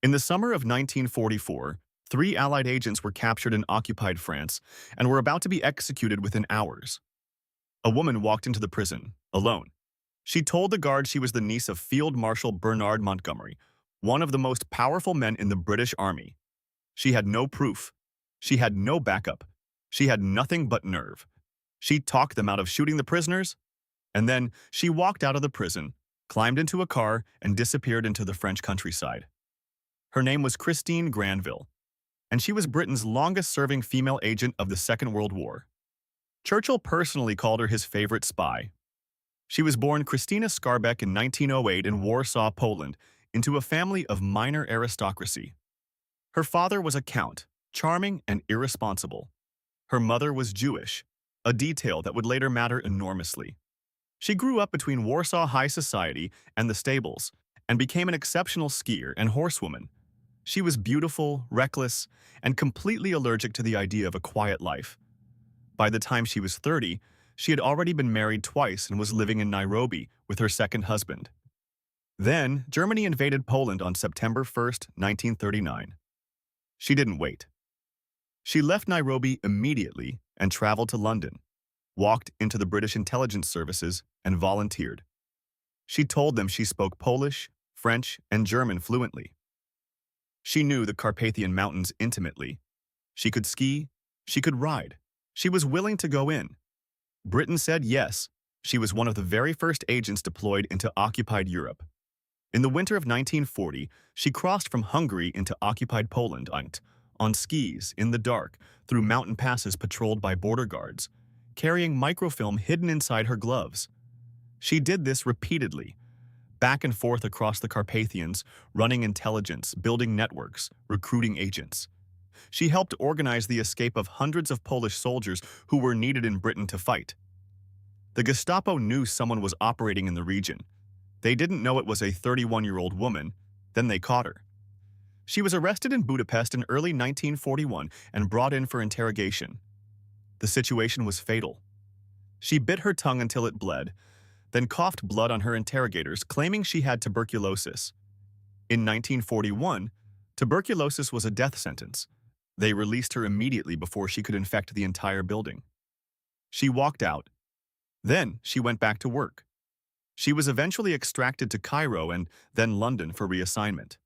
In the summer of 1944, three Allied agents were captured in occupied France and were about to be executed within hours. A woman walked into the prison, alone. She told the guard she was the niece of Field Marshal Bernard Montgomery, one of the most powerful men in the British Army. She had no proof. She had no backup. She had nothing but nerve. She talked them out of shooting the prisoners, and then she walked out of the prison, climbed into a car, and disappeared into the French countryside. Her name was Christine Granville, and she was Britain's longest-serving female agent of the Second World War. Churchill personally called her his favorite spy. She was born Christina Skarbek in 1908 in Warsaw, Poland, into a family of minor aristocracy. Her father was a count, charming and irresponsible. Her mother was Jewish, a detail that would later matter enormously. She grew up between Warsaw high society and the stables, and became an exceptional skier and horsewoman. She was beautiful, reckless, and completely allergic to the idea of a quiet life. By the time she was 30, she had already been married twice and was living in Nairobi with her second husband. Then, Germany invaded Poland on September 1, 1939. She didn't wait. She left Nairobi immediately and traveled to London, walked into the British intelligence services, and volunteered. She told them she spoke Polish, French, and German fluently. She knew the Carpathian Mountains intimately. She could ski, she could ride. She was willing to go in. Britain said yes. She was one of the very first agents deployed into occupied Europe. In the winter of 1940, she crossed from Hungary into occupied Poland on skis, in the dark, through mountain passes patrolled by border guards, carrying microfilm hidden inside her gloves. She did this repeatedly, back and forth across the Carpathians, running intelligence, building networks, recruiting agents. She helped organize the escape of hundreds of Polish soldiers who were needed in Britain to fight. The Gestapo knew someone was operating in the region. They didn't know it was a 31-year-old woman. Then they caught her. She was arrested in Budapest in early 1941 and brought in for interrogation. The situation was fatal. She bit her tongue until it bled, then coughed blood on her interrogators, claiming she had tuberculosis. In 1941, tuberculosis was a death sentence. They released her immediately before she could infect the entire building. She walked out. Then she went back to work. She was eventually extracted to Cairo and then London for reassignment.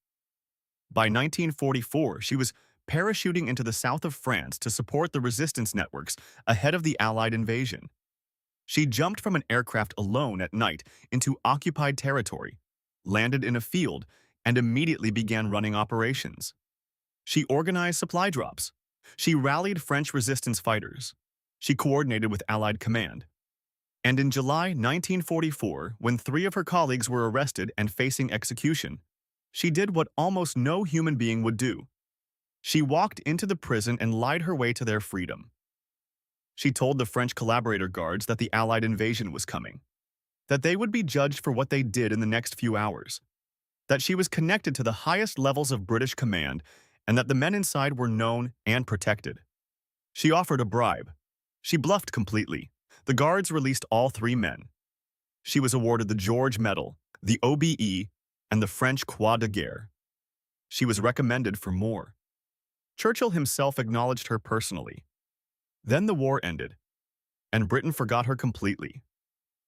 By 1944, she was parachuting into the south of France to support the resistance networks ahead of the Allied invasion. She jumped from an aircraft alone at night into occupied territory, landed in a field, and immediately began running operations. She organized supply drops. She rallied French resistance fighters. She coordinated with Allied command. And in July 1944, when three of her colleagues were arrested and facing execution, she did what almost no human being would do. She walked into the prison and lied her way to their freedom. She told the French collaborator guards that the Allied invasion was coming, that they would be judged for what they did in the next few hours, that she was connected to the highest levels of British command, and that the men inside were known and protected. She offered a bribe. She bluffed completely. The guards released all three men. She was awarded the George Medal, the OBE, and the French Croix de Guerre. She was recommended for more. Churchill himself acknowledged her personally. Then the war ended, and Britain forgot her completely.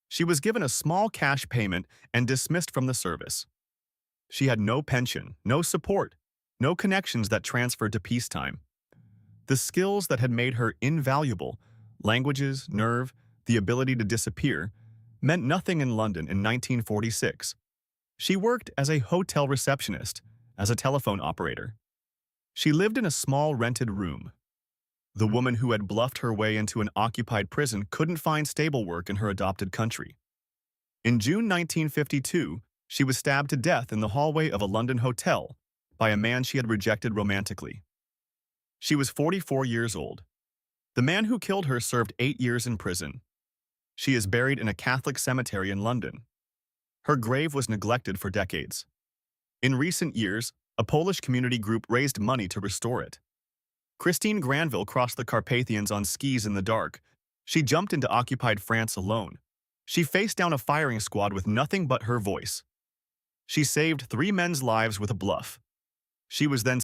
She was given a small cash payment and dismissed from the service. She had no pension, no support, no connections that transferred to peacetime. The skills that had made her invaluable, languages, nerve, the ability to disappear, meant nothing in London in 1946. She worked as a hotel receptionist, as a telephone operator. She lived in a small rented room. The woman who had bluffed her way into an occupied prison couldn't find stable work in her adopted country. In June 1952, she was stabbed to death in the hallway of a London hotel by a man she had rejected romantically. She was 44 years old. The man who killed her served 8 years in prison. She is buried in a Catholic cemetery in London. Her grave was neglected for decades. In recent years, a Polish community group raised money to restore it. Christine Granville crossed the Carpathians on skis in the dark. She jumped into occupied France alone. She faced down a firing squad with nothing but her voice. She saved 3 men's lives with a bluff. She was then